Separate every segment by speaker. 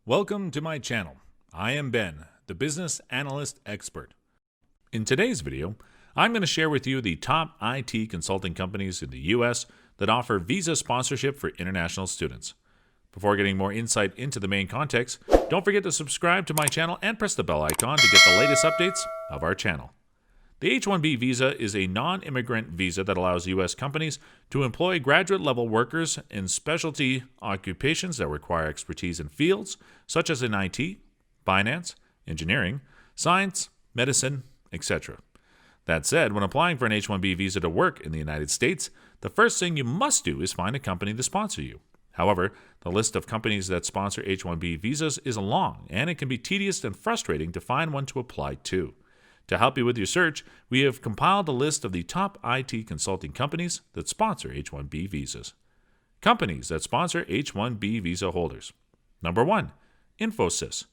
Speaker 1: Welcome to my channel. I am Ben, the business analyst expert. In today's video, I'm going to share with you the top IT consulting companies in the US that offer visa sponsorship for international students. Before getting more insight into the main context, don't forget to subscribe to my channel and press the bell icon to get the latest updates of our channel. The H-1B visa is a non-immigrant visa that allows U.S. companies to employ graduate-level workers in specialty occupations that require expertise in fields such as in IT, finance, engineering, science, medicine, etc. That said, when applying for an H-1B visa to work in the United States, the first thing you must do is find a company to sponsor you. However, the list of companies that sponsor H-1B visas is long, and it can be tedious and frustrating to find one to apply to. To help you with your search, we have compiled a list of the top IT consulting companies that sponsor H-1B visas. Companies that sponsor H-1B visa holders. Number 1. Infosys.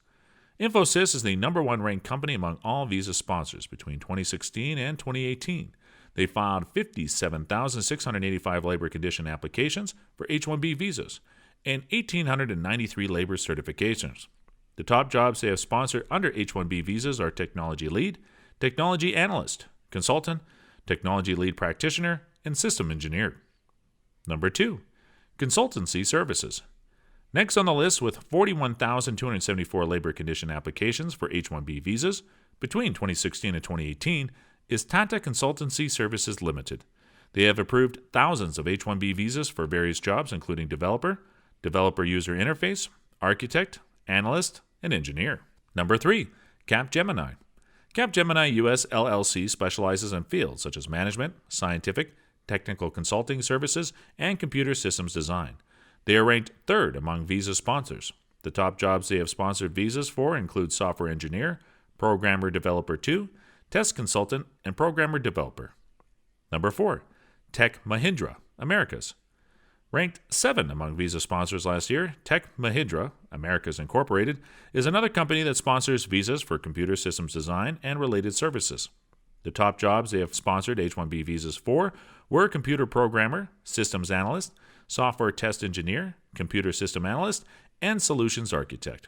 Speaker 1: Infosys is the number 1 ranked company among all visa sponsors between 2016 and 2018. They filed 57,685 labor condition applications for H-1B visas and 1,893 labor certifications. The top jobs they have sponsored under H-1B visas are Technology Lead, Technology Analyst, Consultant, Technology Lead Practitioner, and System Engineer. Number 2. Consultancy Services. Next on the list with 41,274 labor condition applications for H-1B visas between 2016 and 2018 is Tata Consultancy Services Limited. They have approved thousands of H-1B visas for various jobs including developer, developer user interface, architect, analyst, and engineer. Number 3. Capgemini. Capgemini US LLC specializes in fields such as management, scientific, technical consulting services, and computer systems design. They are ranked 3rd among visa sponsors. The top jobs they have sponsored visas for include software engineer, programmer developer 2, test consultant, and programmer developer. Number 4. Tech Mahindra, Americas. Ranked 7 among visa sponsors last year, Tech Mahindra, Americas Incorporated, is another company that sponsors visas for computer systems design and related services. The top jobs they have sponsored H-1B visas for were computer programmer, systems analyst, software test engineer, computer system analyst, and solutions architect.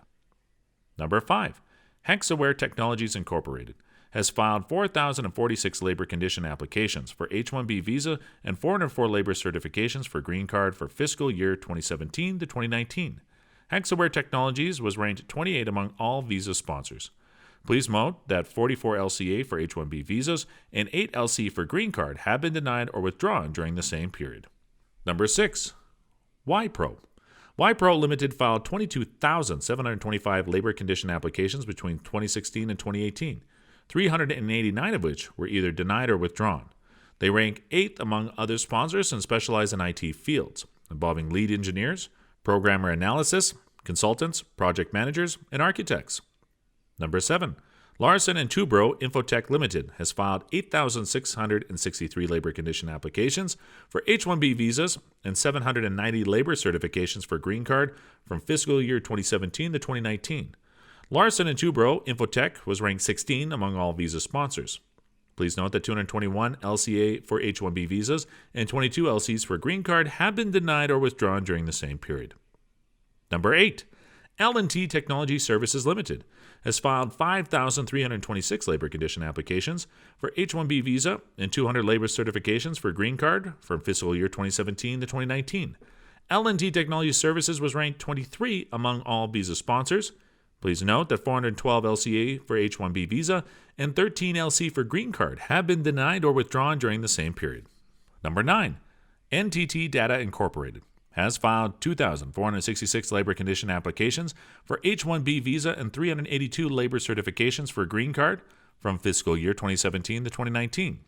Speaker 1: Number 5. Hexaware Technologies Incorporated has filed 4,046 labor condition applications for H-1B visa and 404 labor certifications for green card for fiscal year 2017 to 2019. Hexaware Technologies was ranked 28 among all visa sponsors. Please note that 44 LCA for H-1B visas and 8 LC for green card have been denied or withdrawn during the same period. Number 6. Wipro. Wipro Limited filed 22,725 labor condition applications between 2016 and 2018. 389 of which were either denied or withdrawn. They rank 8th among other sponsors and specialize in IT fields, involving lead engineers, programmer analysis, consultants, project managers, and architects. Number 7. Larson and Bro Infotech Limited has filed 8,663 labor condition applications for H-1B visas and 790 labor certifications for green card from fiscal year 2017 to 2019. Larson and Bro Infotech was ranked 16 among all visa sponsors. Please note that 221 LCA for H-1B visas and 22 LCs for green card have been denied or withdrawn during the same period. Number 8. LNT Technology Services Limited has filed 5,326 labor condition applications for H-1B visa and 200 labor certifications for green card from fiscal year 2017 to 2019. LNT Technology Services was ranked 23 among all visa sponsors. Please note that 412 LCA for H-1B visa and 13 LC for green card have been denied or withdrawn during the same period. Number 9. NTT Data Incorporated has filed 2,466 labor condition applications for H-1B visa and 382 labor certifications for green card from fiscal year 2017 to 2019.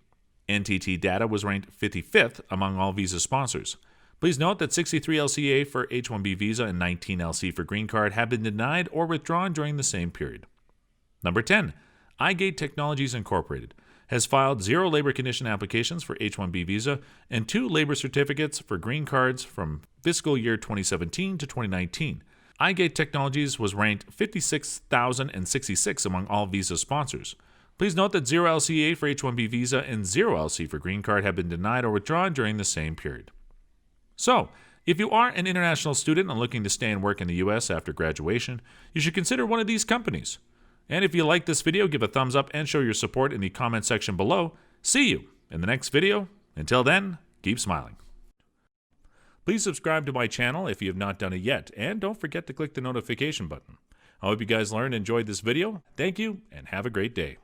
Speaker 1: NTT Data was ranked 55th among all visa sponsors. Please note that 63 LCA for H-1B visa and 19 LC for green card have been denied or withdrawn during the same period. Number 10. IGATE Technologies Incorporated has filed 0 labor condition applications for H-1B visa and 2 labor certificates for green cards from fiscal year 2017 to 2019. IGATE Technologies was ranked 56,066 among all visa sponsors. Please note that 0 LCA for H-1B visa and 0 LC for green card have been denied or withdrawn during the same period. So, If you are an international student and looking to stay and work in the US after graduation, you should consider one of these companies. And if you like this video, give a thumbs up and show your support in the comment section below. See you in the next video. Until then, keep smiling. Please subscribe to my channel if you have not done it yet, and don't forget to click the notification button. I hope you guys learned and enjoyed this video. Thank you, and have a great day.